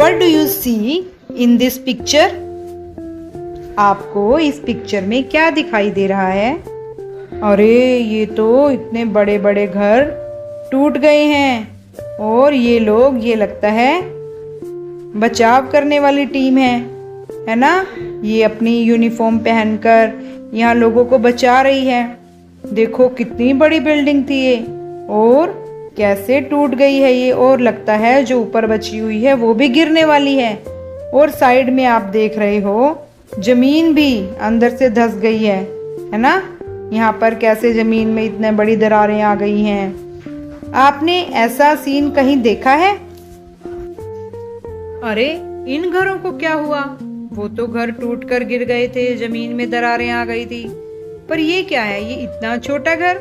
What do you see in this picture? आपको इस picture में क्या दिखाई दे रहा है? अरे ये तो इतने बड़े बड़े घर टूट गए हैं और ये लोग, ये लगता है बचाव करने वाली टीम है ना? ये अपनी यूनिफॉर्म पहनकर यहाँ लोगों को बचा रही है। देखो कितनी बड़ी बिल्डिंग थी ये और कैसे टूट गई है ये, और लगता है जो ऊपर बची हुई है वो भी गिरने वाली है। और साइड में आप देख रहे हो जमीन भी अंदर से धंस गई है ना? यहाँ पर कैसे जमीन में इतने बड़ी दरारें आ गई हैं। आपने ऐसा सीन कहीं देखा है? अरे इन घरों को क्या हुआ? वो तो घर टूटकर गिर गए थे, जमीन में दरारें आ गई थी, पर ये क्या है? ये इतना छोटा घर,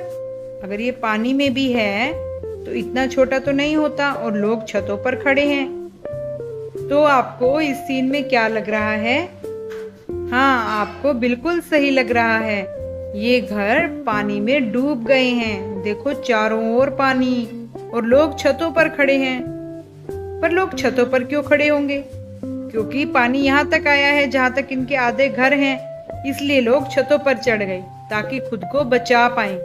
अगर ये पानी में भी है तो इतना छोटा तो नहीं होता, और लोग छतों पर खड़े हैं। तो आपको इस सीन में क्या लग रहा है? हाँ, आपको बिल्कुल सही लग रहा है। ये घर पानी में डूब गए हैं। देखो चारों ओर पानी और लोग छतों पर खड़े हैं। पर लोग छतों पर क्यों खड़े होंगे? क्योंकि पानी यहाँ तक आया है जहाँ तक इनके आधे घर हैं, इसलिए लोग छतों पर चढ़ गए ताकि खुद को बचा पाएं।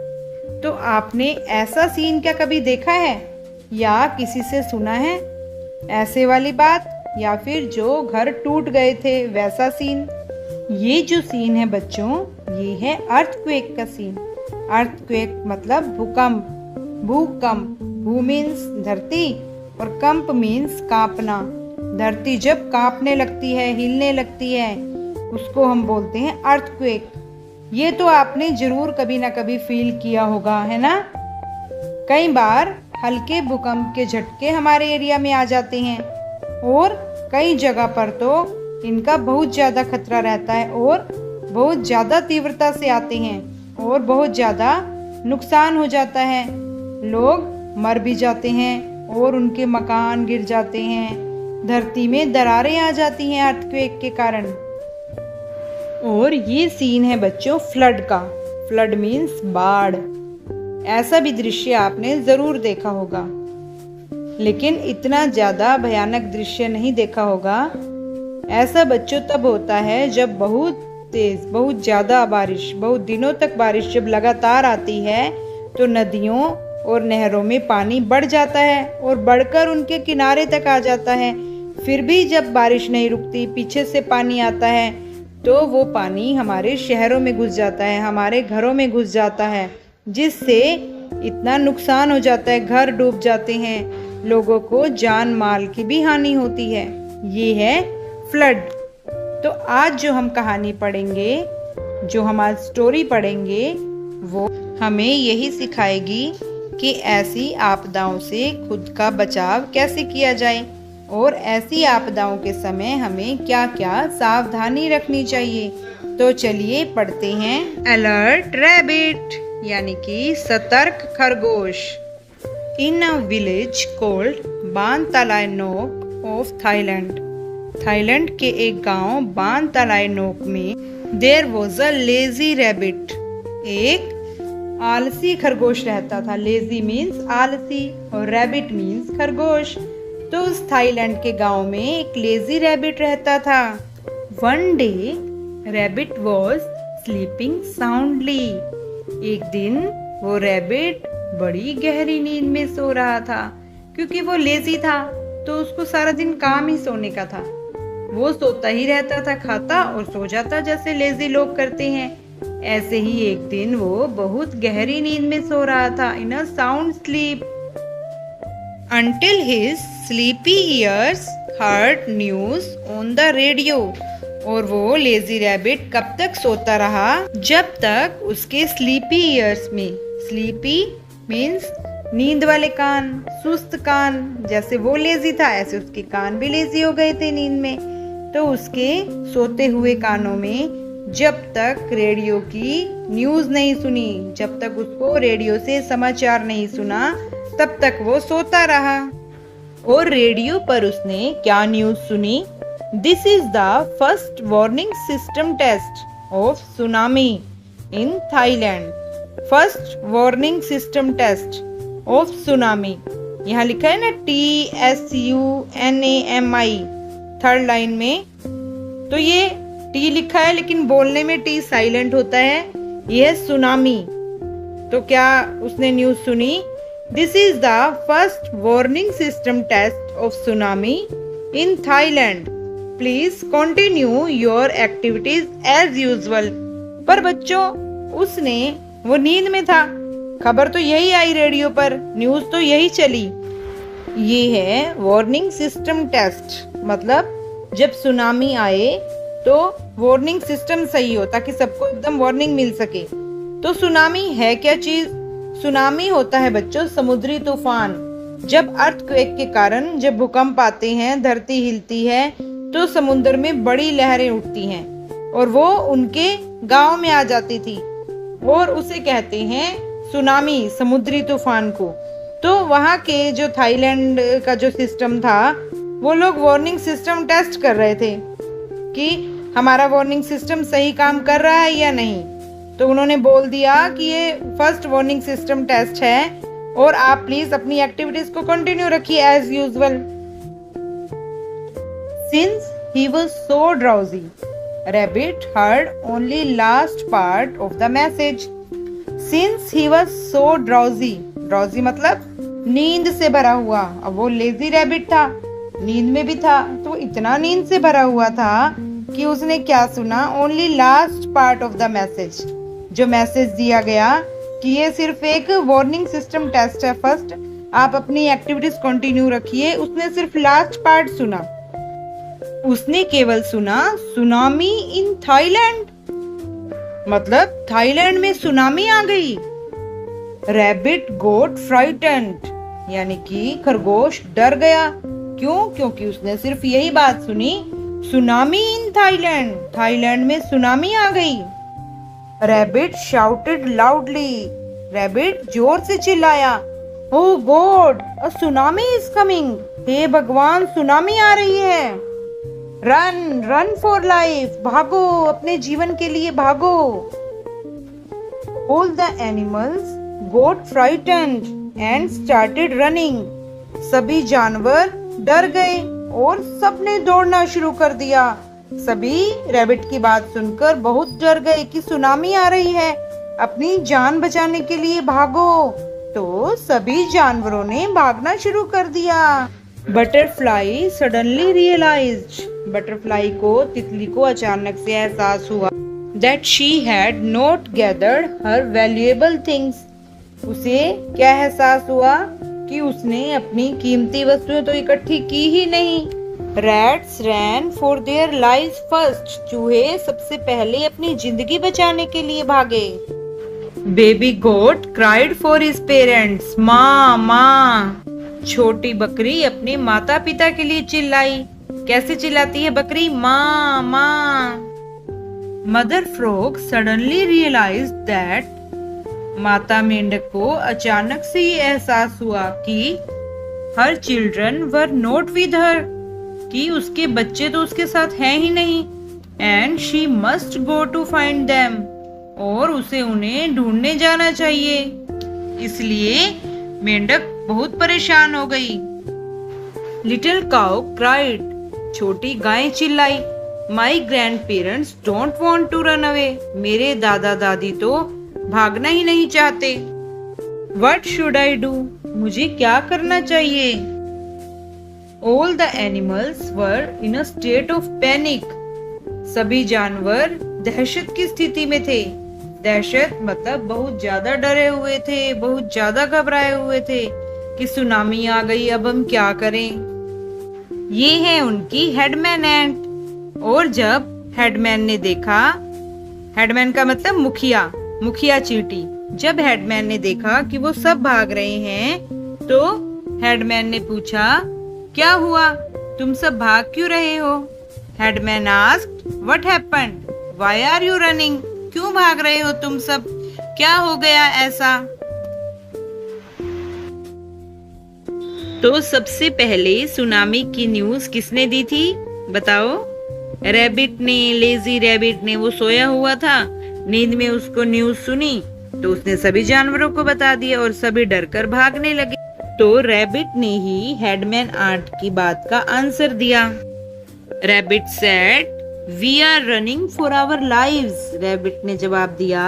तो आपने ऐसा सीन क्या कभी देखा है या किसी से सुना है ऐसे वाली बात, या फिर जो घर टूट गए थे वैसा सीन? ये जो सीन है बच्चों, ये है अर्थक्वेक का सीन। अर्थक्वेक मतलब भूकंप। भूकंप, भू मीन्स धरती और कंप मीन्स कांपना। धरती जब कांपने लगती है, हिलने लगती है, उसको हम बोलते हैं अर्थक्वेक। ये तो आपने जरूर कभी ना कभी फील किया होगा, है ना? कई बार हल्के भूकंप के झटके हमारे एरिया में आ जाते हैं और कई जगह पर तो इनका बहुत ज़्यादा खतरा रहता है और बहुत ज़्यादा तीव्रता से आते हैं और बहुत ज़्यादा नुकसान हो जाता है। लोग मर भी जाते हैं और उनके मकान गिर जाते हैं, धरती में दरारें आ जाती हैं अर्थक्वेक के कारण। और ये सीन है बच्चों फ्लड का। फ्लड मीन्स बाढ़। ऐसा भी दृश्य आपने जरूर देखा होगा, लेकिन इतना ज्यादा भयानक दृश्य नहीं देखा होगा। ऐसा बच्चों तब होता है जब बहुत तेज, बहुत ज्यादा बारिश, बहुत दिनों तक बारिश जब लगातार आती है तो नदियों और नहरों में पानी बढ़ जाता है और बढ़कर उनके किनारे तक आ जाता है। फिर भी जब बारिश नहीं रुकती, पीछे से पानी आता है, तो वो पानी हमारे शहरों में घुस जाता है, हमारे घरों में घुस जाता है, जिससे इतना नुकसान हो जाता है, घर डूब जाते हैं, लोगों को जान माल की भी हानि होती है। ये है फ्लड। तो आज जो हम कहानी पढ़ेंगे, जो हम आज स्टोरी पढ़ेंगे, वो हमें यही सिखाएगी कि ऐसी आपदाओं से खुद का बचाव कैसे किया जाए और ऐसी आपदाओं के समय हमें क्या क्या सावधानी रखनी चाहिए। तो चलिए पढ़ते हैं। अलर्ट रैबिट, यानी कि सतर्क खरगोश। इन अ विलेज कोल्ड बानतलाई नोक ऑफ थाईलैंड। थाईलैंड के एक गांव बानतलाई नोक में there was a lazy rabbit. एक आलसी खरगोश रहता था। लेजी मीन्स आलसी और रैबिट मीन्स खरगोश। तो उस थाईलैंड के गांव में एक लेजी रैबिट रहता था। One day rabbit was sleeping soundly. एक दिन वो रैबिट बड़ी गहरी नींद में सो रहा था। क्योंकि वो लेजी था तो उसको सारा दिन काम ही सोने का था। वो सोता ही रहता था, खाता और सो जाता, जैसे लेजी लोग करते हैं। ऐसे ही एक दिन वो बहुत गहरी नींद में सो रहा था, in a sound sleep, until his sleepy ears heard news on the radio। और वो लेजी रैबिट कब तक सोता रहा? जब तक उसके स्लीपी ईयर्स में, स्लीपी मीन्स नींद वाले कान, सुस्त कान, जैसे वो लेजी था ऐसे उसके कान भी लेजी हो गए थे नींद में। तो उसके सोते हुए कानों में जब तक रेडियो की न्यूज नहीं सुनी, जब तक उसको रेडियो से समाचार नहीं सुना, तब तक वो सोता रहा। और रेडियो पर उसने क्या न्यूज सुनी? This is the first warning system test of tsunami in Thailand. First warning system test of tsunami. यहाँ लिखा है ना TSUNAMI। थर्ड लाइन में। तो ये टी लिखा है लेकिन बोलने में टी साइलेंट होता है, ये है सुनामी। तो क्या उसने न्यूज सुनी? This is the first warning system test of tsunami in Thailand, please continue your activities as usual. पर बच्चों उसने, वो नींद में था, खबर तो यही आई रेडियो पर, न्यूज तो यही चली। ये है वार्निंग सिस्टम टेस्ट, मतलब जब सुनामी आए तो वार्निंग सिस्टम सही हो ताकि सबको एकदम वार्निंग मिल सके। तो सुनामी है क्या चीज? सुनामी होता है बच्चों समुद्री तूफान। जब अर्थक्वेक के कारण, जब भूकंप आते हैं, धरती हिलती है, तो समुद्र में बड़ी लहरें उठती हैं और वो उनके गांव में आ जाती थी और उसे कहते हैं सुनामी, समुद्री तूफान को। तो वहाँ के जो थाईलैंड का जो सिस्टम था, वो लोग वार्निंग सिस्टम टेस्ट कर रहे थे कि हमारा वार्निंग सिस्टम सही काम कर रहा है या नहीं। तो उन्होंने बोल दिया कि ये फर्स्ट वार्निंग सिस्टम टेस्ट है और आप प्लीज अपनी एक्टिविटीज को कंटिन्यू रखिए as usual. Since he was so drowsy, rabbit heard only last part of the message. Since he was so drowsy, drowsy मतलब नींद से भरा हुआ। अब वो लेजी रैबिट था, नींद में भी था, तो इतना नींद से भरा हुआ था कि उसने क्या सुना? Only last part of the message, जो मैसेज दिया गया कि ये सिर्फ एक वार्निंग सिस्टम टेस्ट है, फर्स्ट आप अपनी एक्टिविटीज कंटिन्यू रखिए, उसने सिर्फ लास्ट पार्ट सुना। उसने केवल सुना सुनामी इन थाईलैंड, मतलब थाईलैंड में सुनामी आ गई। रैबिट गोट फ्राइटेंड, यानी कि खरगोश डर गया। क्यों? क्योंकि उसने सिर्फ यही बात सुनी, सुनामी इन थाईलैंड, थाईलैंड में सुनामी आ गई। रैबिट शाउटेड लाउडली, रैबिट जोर से चिल्लाया, oh god a tsunami is coming, हे भगवान सुनामी आ रही है। रन रन फॉर लाइफ, भागो, अपने जीवन के लिए भागो। All the animals got frightened and started running, सभी जानवर डर गए और सबने दौड़ना शुरू कर दिया। सभी रैबिट की बात सुनकर बहुत डर गए कि सुनामी आ रही है, अपनी जान बचाने के लिए भागो। तो सभी जानवरों ने भागना शुरू कर दिया। बटरफ्लाई सडनली रियलाइज्ड, बटरफ्लाई को, तितली को अचानक से एहसास हुआ that she had not gathered her valuable things, उसे क्या एहसास हुआ कि उसने अपनी कीमती वस्तुएं तो इकट्ठी की ही नहीं। Rats ran for their lives first, चूहे सबसे पहले अपनी जिंदगी बचाने के लिए भागे। Baby goat cried for his parents, माँ माँ, छोटी बकरी अपने माता पिता के लिए चिल्लाई। कैसे चिल्लाती है बकरी? माँ माँ। Mother frog suddenly realized that, माता मेंढक को अचानक से ये एहसास हुआ कि her children were not with her, कि उसके बच्चे तो उसके साथ हैं ही नहीं। And she must go to find them, और उसे उन्हें ढूंढने जाना चाहिए। इसलिए मेंढक बहुत परेशान हो गई। Little cow cried, छोटी गाय चिल्लाई, My grandparents don't want to run away, मेरे दादा दादी तो भागना ही नहीं चाहते। What should I do, मुझे क्या करना चाहिए? All the animals were in a state of panic, सभी जानवर दहशत की स्थिति में थे। दहशत मतलब बहुत ज्यादा डरे हुए थे, बहुत ज्यादा घबराए हुए थे कि सुनामी आ गई, अब हम क्या करें। ये है उनकी हेडमैन एंट। और जब हेडमैन ने देखा, हेडमैन का मतलब मुखिया, मुखिया चींटी, जब हेडमैन ने देखा कि वो सब भाग रहे हैं तो हेडमैन ने पूछा, क्या हुआ, तुम सब भाग क्यों रहे हो? Headman asked, what happened, why are you running, क्यों भाग रहे हो तुम सब, क्या हो गया ऐसा? तो सबसे पहले सुनामी की न्यूज किसने दी थी बताओ? रैबिट ने, लेजी रैबिट ने। वो सोया हुआ था, नींद में उसको न्यूज सुनी तो उसने सभी जानवरों को बता दिया और सभी डरकर भागने लगे। तो रैबिट ने ही हेडमैन आंट की बात का आंसर दिया। Rabbit said, we are running for our lives. Rabbit ने जवाब दिया,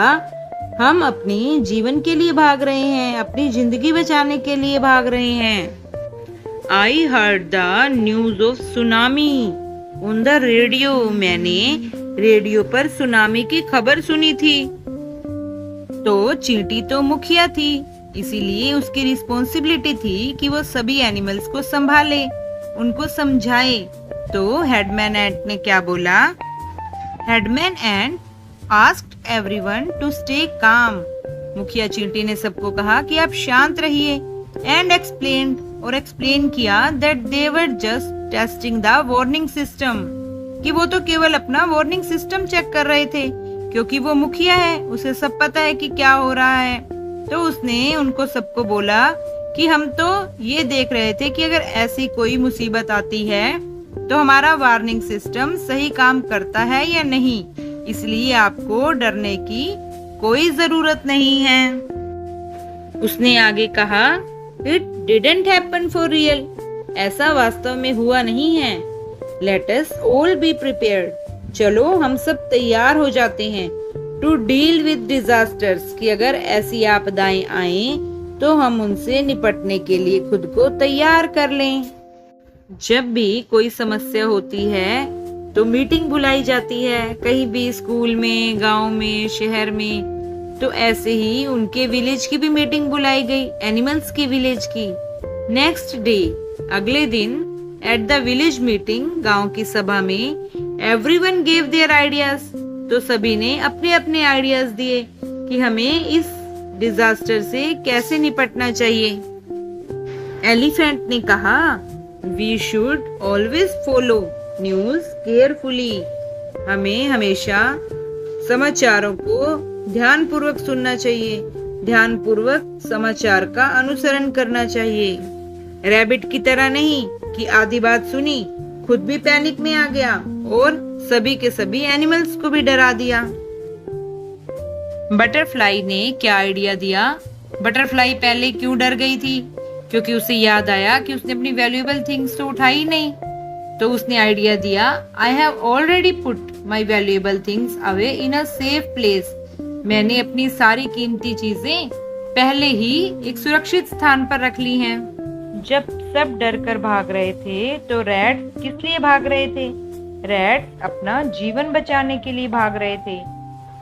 हम अपनी जीवन के लिए भाग रहे हैं, अपनी जिंदगी बचाने के लिए भाग रहे हैं। I heard the news of tsunami on the radio. मैंने रेडियो पर सुनामी की खबर सुनी थी। तो चींटी तो मुखिया थी, इसीलिए उसकी रिस्पॉन्सिबिलिटी थी कि वो सभी एनिमल्स को संभाले, उनको समझाए। तो हेडमैन एंट ने क्या बोला? Headman ant asked everyone to stay calm. मुखिया चींटी ने सबको कहा कि आप शांत रहिए। एंड एक्सप्लेन्ड, और एक्सप्लेन किया that they were just testing the warning system, कि वो तो केवल अपना वार्निंग सिस्टम चेक कर रहे थे, क्योंकि वो मुखिया है, उसे सब पता है कि क्या हो रहा है। तो उसने उनको सबको बोला कि हम तो ये देख रहे थे कि अगर ऐसी कोई मुसीबत आती है तो हमारा वार्निंग सिस्टम सही काम करता है या नहीं, इसलिए आपको डरने की कोई जरूरत नहीं है। उसने आगे कहा, it didn't happen for real, ऐसा वास्तव में हुआ नहीं है। Let us all be prepared, चलो हम सब तैयार हो जाते हैं। टू डील विद डिजास्टर्स, कि अगर ऐसी आपदाएं आए तो हम उनसे निपटने के लिए खुद को तैयार कर लें। जब भी कोई समस्या होती है तो मीटिंग बुलाई जाती है, कहीं भी स्कूल में, गांव में, शहर में। तो ऐसे ही उनके विलेज की भी मीटिंग बुलाई गई, एनिमल्स की विलेज की। नेक्स्ट डे, अगले दिन, एट द विलेज मीटिंग, गांव की सभा में, एवरीवन गेव देयर आइडियाज, तो सभी ने अपने अपने आइडियाज दिए कि हमें इस डिजास्टर से कैसे निपटना चाहिए। एलिफेंट ने कहा, we should always follow news carefully, हमें हमेशा समाचारों को ध्यानपूर्वक सुनना चाहिए, ध्यानपूर्वक समाचार का अनुसरण करना चाहिए। रैबिट की तरह नहीं कि आधी बात सुनी, खुद भी पैनिक में आ गया और सभी के सभी एनिमल्स को भी डरा दिया। बटरफ्लाई ने क्या आइडिया दिया? बटरफ्लाई पहले क्यों डर गई थी? क्योंकि उसे याद आया कि उसने अपनी वैल्यूएबल थिंग्स तो उठाई नहीं। तो उसने आइडिया दिया, I have already put my valuable things away in a safe place, मैंने अपनी सारी कीमती चीजें पहले ही एक सुरक्षित स्थान पर रख ली हैं। जब सब डर कर भाग रहे थे तो रैट किस लिए भाग रहे थे? रैट अपना जीवन बचाने के लिए भाग रहे थे,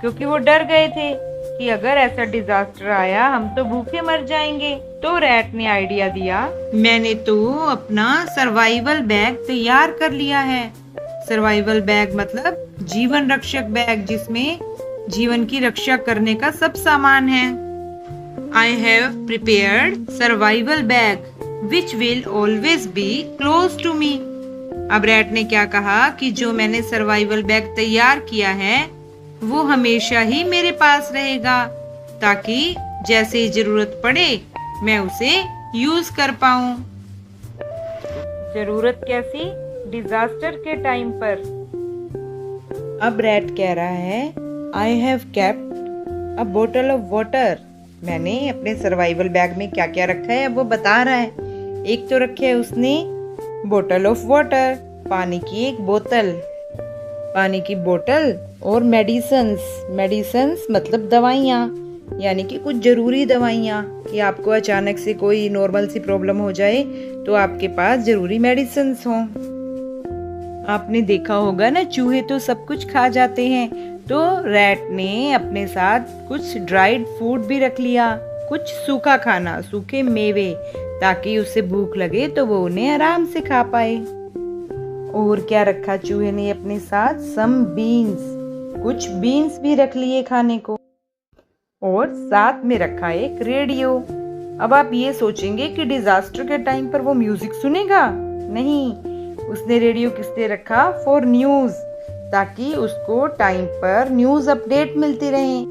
क्योंकि वो डर गए थे कि अगर ऐसा डिजास्टर आया हम तो भूखे मर जाएंगे। तो रैट ने आइडिया दिया, मैंने तो अपना सर्वाइवल बैग तैयार कर लिया है। सर्वाइवल बैग मतलब जीवन रक्षक बैग, जिसमें जीवन की रक्षा करने का सब सामान है। I have prepared survival bag which will always be close to me. अब रैट ने क्या कहा कि जो मैंने सर्वाइवल बैग तैयार किया है वो हमेशा ही मेरे पास रहेगा, ताकि जैसे ही जरूरत पड़े मैं उसे यूज कर पाऊं। जरूरत कैसी? डिजास्टर के टाइम पर। अब रैट कह रहा है, आई हैव केप्ट अ बोतल ऑफ वाटर, मैंने अपने सर्वाइवल बैग में क्या क्या रखा है अब वो बता रहा है। एक तो रखे है उसने बोतल ऑफ वाटर, पानी की एक बोतल, पानी की बोतल और मेडिसिन्स मतलब दवाइयाँ, यानी कि कुछ जरूरी दवाइयाँ, कि आपको अचानक से कोई नॉर्मल सी प्रॉब्लम हो जाए तो आपके पास जरूरी मेडिसिन्स हों। आपने देखा होगा ना, चूहे तो सब कुछ खा जाते हैं, तो रैट ने अपने साथ कुछ ड्राइड फूड भी रख लिया, कुछ सूखा खाना, सूखे मेवे, ताकि उसे भूख लगे तो वो उन्हें आराम से खा पाए। और क्या रखा चूहे ने अपने साथ? सम बीन्स, कुछ बीन्स भी रख लिए खाने को, और साथ में रखा एक रेडियो। अब आप ये सोचेंगे कि डिजास्टर के टाइम पर वो म्यूजिक सुनेगा? नहीं, उसने रेडियो किस लिए रखा? फॉर न्यूज, ताकि उसको टाइम पर न्यूज अपडेट मिलती रहे।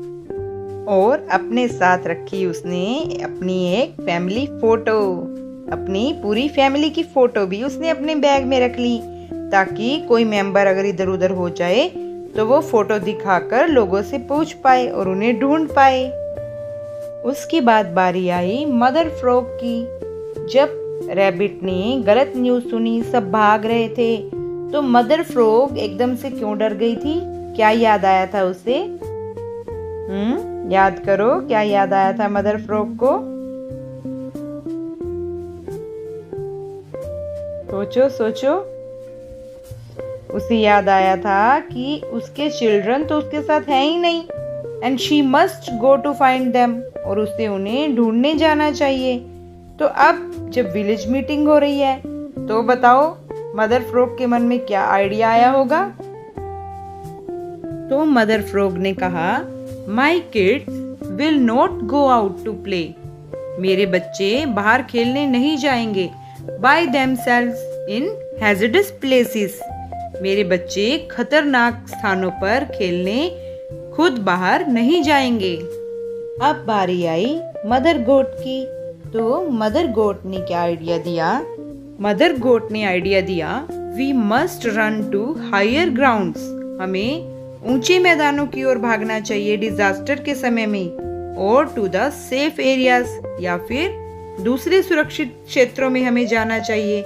और अपने साथ रखी उसने अपनी एक फैमिली फोटो, अपनी पूरी फैमिली की फोटो भी उसने अपने बैग में रख ली, ताकि कोई मेंबर अगर इधर उधर हो जाए तो वो फोटो दिखाकर लोगों से पूछ पाए और उन्हें ढूंढ पाए। उसके बाद बारी आई मदर फ्रॉग की। जब रैबिट ने गलत न्यूज सुनी, सब भाग रहे थे, तो मदर फ्रॉग एकदम से क्यों डर गई थी? क्या याद आया था उसे? याद करो, क्या याद आया था मदर फ्रॉग को? सोचो सोचो। उसे याद आया था कि उसके चिल्ड्रन तो उसके साथ हैं ही नहीं, and she must go to find them, और उसे उन्हें ढूंढने जाना चाहिए। तो अब जब विलेज मीटिंग हो रही है, तो बताओ मदर फ्रॉग के मन में क्या आइडिया आया होगा? तो मदर फ्रॉग ने कहा, my kids will not go out to play. मेरे बच्चे बाहर खेलने नहीं जाएंगे by themselves in hazardous places. मेरे बच्चे खतरनाक स्थानों पर खेलने खुद बाहर नहीं जाएंगे। अब बारी आई मदर गोट की। तो मदर गोट ने क्या आइडिया दिया? मदर गोट ने आइडिया दिया, we must run to higher grounds. हमें ऊंचे मैदानों की ओर भागना चाहिए डिजास्टर के समय में, और टू द सेफ एरियाज, या फिर दूसरे सुरक्षित क्षेत्रों में हमें जाना चाहिए।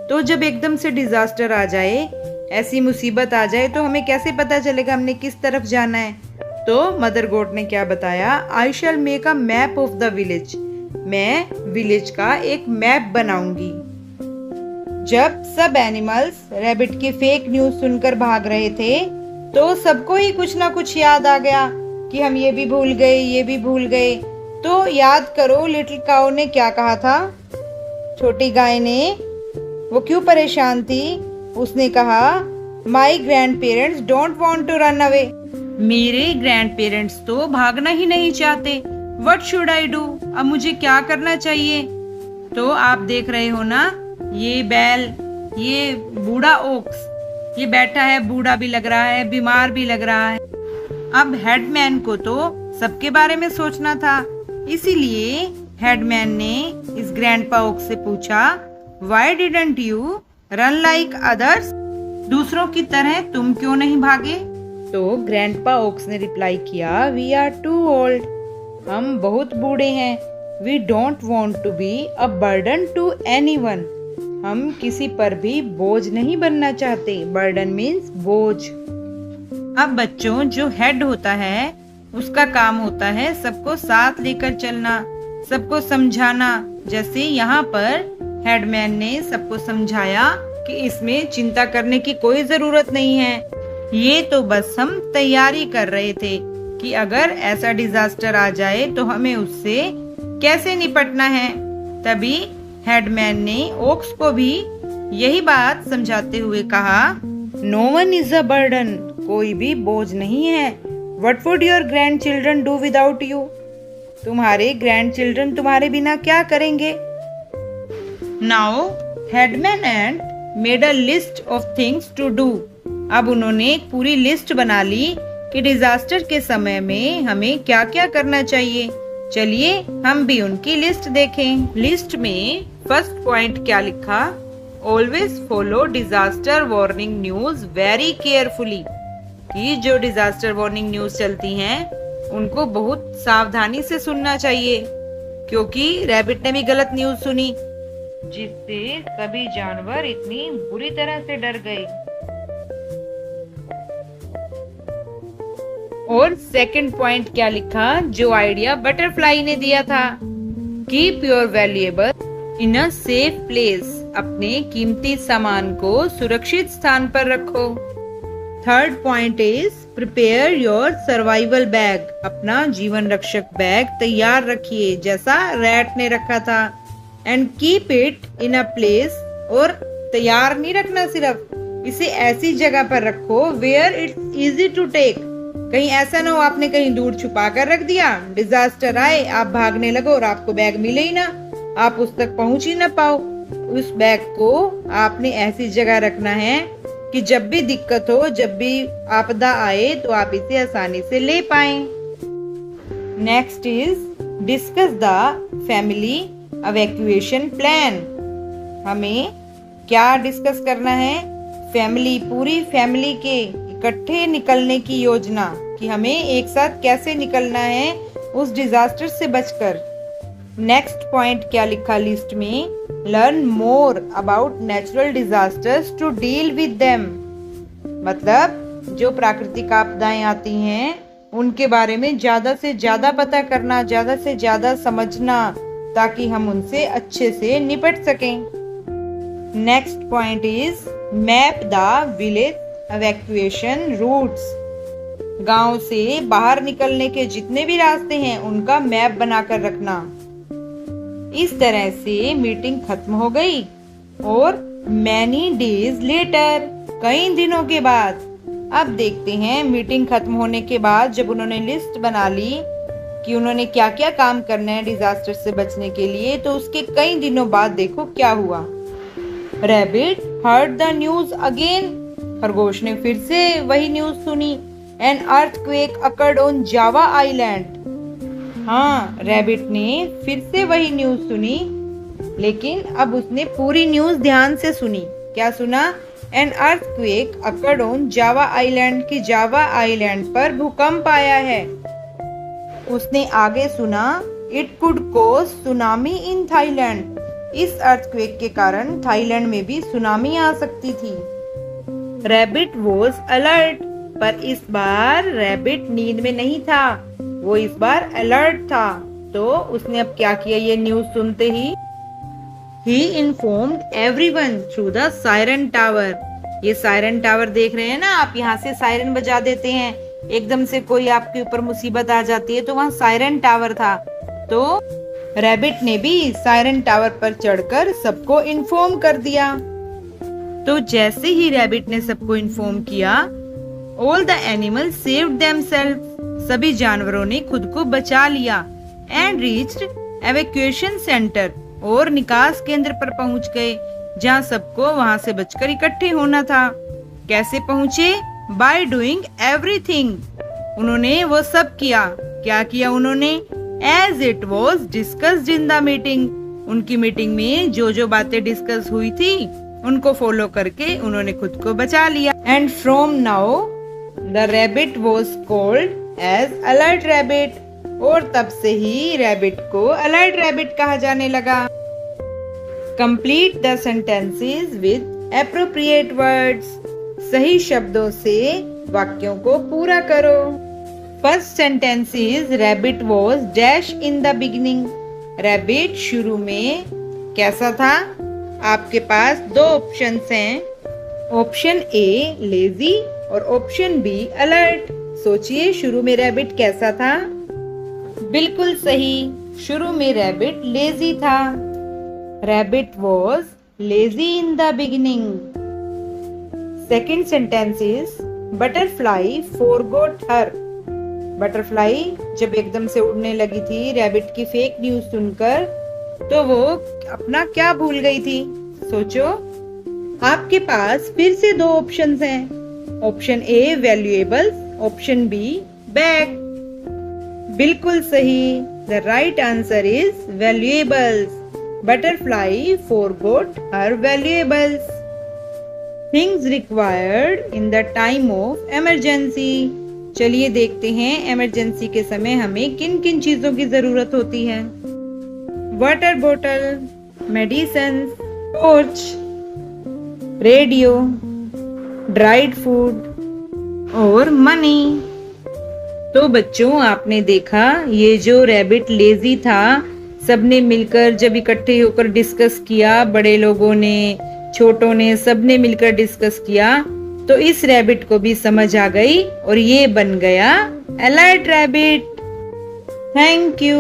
तो जब एकदम से डिजास्टर आ जाए, ऐसी मुसीबत आ जाए, तो हमें कैसे पता चलेगा हमने किस तरफ जाना है? तो मदर गोट ने क्या बताया, I shall make a map of the village. मैं विलेज का एक मैप बनाऊंगी। जब सब एनिमल्स रैबिट की फेक न्यूज सुनकर भाग रहे थे, तो सबको ही कुछ ना कुछ याद आ गया कि हम ये भी भूल गए, ये भी भूल गए। तो याद करो लिटिल काऊ ने क्या कहा था? छोटी गाय ने, वो क्यों परेशान थी? उसने कहा, my grand parents don't want to run away. मेरे ग्रैंड पेरेंट्स तो भागना ही नहीं चाहते। What should I do? अब मुझे क्या करना चाहिए? तो आप देख रहे हो ना, ये बैल, ये बूढ़ा ओक्स, ये बैठा है, बूढ़ा भी लग रहा है, बीमार भी लग रहा है। अब हेडमैन को तो सबके बारे में सोचना था, इसीलिए हेडमैन ने इस ग्रैंडपा ओक्स से पूछा, why didn't you run like others? दूसरों की तरह तुम क्यों नहीं भागे? तो ग्रैंडपा ओक्स ने रिप्लाई किया, वी आर टू ओल्ड। हम बहुत बूढ़े हैं। We don't want to be a burden to anyone. हम किसी पर भी बोझ नहीं बनना चाहते। बर्डन मीन्स बोझ। अब बच्चों, जो हेड होता है उसका काम होता है सबको साथ लेकर चलना, सबको समझाना। जैसे यहाँ पर हेडमैन ने सबको समझाया कि इसमें चिंता करने की कोई जरूरत नहीं है, ये तो बस हम तैयारी कर रहे थे कि अगर ऐसा डिजास्टर आ जाए तो हमें उससे कैसे निपटना है। तभी हेडमैन ने ओक्स को भी यही बात समझाते हुए कहा, no one is a burden. कोई भी बोझ नहीं है। What would your grandchildren do without you? तुम्हारे ग्रैंडचिल्ड्रन तुम्हारे बिना क्या करेंगे? Now, headman and made a list of things to do. अब उन्होंने एक पूरी लिस्ट बना ली कि डिजास्टर के समय में हमें क्या क्या करना चाहिए। चलिए हम भी उनकी लिस्ट देखें। लिस्ट में फर्स्ट पॉइंट क्या लिखा? Always follow disaster warning news very carefully. कि जो डिजास्टर वार्निंग न्यूज चलती हैं उनको बहुत सावधानी से सुनना चाहिए, क्योंकि रैबिट ने भी गलत न्यूज सुनी, जिससे सभी जानवर इतनी बुरी तरह से डर गए। और सेकंड पॉइंट क्या लिखा? जो आइडिया बटरफ्लाई ने दिया था, keep your valuable in a safe place. अपने कीमती सामान को सुरक्षित स्थान पर रखो। Third point is prepare your survival bag. अपना जीवन रक्षक बैग तैयार रखिए, जैसा रैट ने रखा था। And keep it in a place, और तैयार नहीं रखना सिर्फ, इसे ऐसी जगह पर रखो where it's easy to take. कहीं ऐसा ना हो आपने कहीं दूर छुपा कर रख दिया, डिजास्टर आए, आप भागने लगो और आपको बैग मिले ही ना, आप उस तक पहुंच ही ना पाओ। उस बैग को आपने ऐसी जगह रखना है कि जब भी दिक्कत हो, जब भी आपदा आए, तो आप इसे आसानी से ले पाएं। Next is discuss the family evacuation plan. हमें क्या डिस्कस करना है? फैमिली, पूरी फैमिली के इकट्ठे निकलने की योजना, कि हमें एक साथ कैसे निकलना है उस डिजास्टर से बचकर। नेक्स्ट पॉइंट क्या लिखा लिस्ट में, learn more about natural disasters to deal with them. मतलब जो प्राकृतिक आपदाएं आती हैं उनके बारे में ज्यादा से ज्यादा पता करना, ज्यादा से ज्यादा समझना, ताकि हम उनसे अच्छे से निपट सकें। Next point is map the village evacuation routes. गांव से बाहर निकलने के जितने भी रास्ते हैं उनका मैप बनाकर रखना। इस तरह से मीटिंग खत्म हो गई और मैनी डेज लेटर, कई दिनों के बाद, अब देखते हैं मीटिंग खत्म होने के बाद जब उन्होंने लिस्ट बना ली कि उन्होंने क्या क्या काम करना है डिजास्टर से बचने के लिए, तो उसके कई दिनों बाद देखो क्या हुआ। Rabbit heard the news again. खरगोश ने फिर से वही न्यूज सुनी। An earthquake occurred on Java island. हाँ, रैबिट ने फिर से वही न्यूज सुनी, लेकिन अब उसने पूरी न्यूज ध्यान से सुनी। क्या सुना? An earthquake occurred on Java island, की जावा आइलैंड पर भूकंप आया है। उसने आगे सुना, it could cause tsunami in Thailand. इस अर्थक्वेक के कारण थाईलैंड में भी सुनामी आ सकती थी। रैबिट वॉज अलर्ट, पर इस बार रैबिट नींद में नहीं था, वो इस बार अलर्ट था। तो उसने अब क्या किया ये न्यूज सुनते ही? He informed everyone through the siren tower। ये सायरन टावर देख रहे हैं ना आप, यहाँ से सायरन बजा देते हैं, एकदम से कोई आपके ऊपर मुसीबत आ जाती है तो वहाँ सायरन टावर था। तो रैबिट ने भी सायरन टावर पर चढ़कर सबको इन्फॉर्म कर दिया। तो जैसे ही रैबिट ने सबको इन्फॉर्म किया, all the animals saved themselves. सभी जानवरों ने खुद को बचा लिया। एंड रीच्ड एवैक्यूएशन सेंटर, और निकास केंद्र पर पहुंच गए जहां सबको वहां से बचकर इकट्ठे होना था। कैसे पहुंचे? By doing everything. उन्होंने वो सब किया। क्या किया उन्होंने? As it was discussed in the meeting. उनकी मीटिंग में जो जो बातें डिस्कस हुई थी उनको फॉलो करके उन्होंने खुद को बचा लिया। And from now the rabbit was called as alert rabbit. और तब से ही रैबिट को अलर्ट रैबिट कहा जाने लगा। Complete the sentences with appropriate words. सही शब्दों से वाक्यों को पूरा करो। First sentence is rabbit was dash in the beginning. Rabbit शुरू में कैसा था? आपके पास दो ऑप्शंस हैं, ऑप्शन ए लेजी और ऑप्शन बी अलर्ट। सोचिए शुरू में रैबिट कैसा था? बिल्कुल सही, शुरू में रैबिट लेजी था। Rabbit was lazy in the beginning. Second sentence is butterfly forgot her. Butterfly जब एकदम से उड़ने लगी थी रैबिट की फेक न्यूज सुनकर, तो वो अपना क्या भूल गई थी? सोचो, आपके पास फिर से दो ऑप्शंस हैं, option A valuables, option B bag. बिल्कुल सही, the right answer is valuables. Butterfly forgot her valuables. Things required in the time of emergency. चलिए देखते हैं इमरजेंसी के समय हमें किन किन चीजों की जरूरत होती है। वाटर बोतल, medicine, torch, radio, dried food और मनी। तो बच्चों आपने देखा ये जो रैबिट लेजी था, सबने मिलकर जब इकट्ठे होकर डिस्कस किया, बड़े लोगों ने, छोटों ने, सबने मिलकर डिस्कस किया, तो इस रैबिट को भी समझ आ गई और ये बन गया अलर्ट रैबिट। Thank you.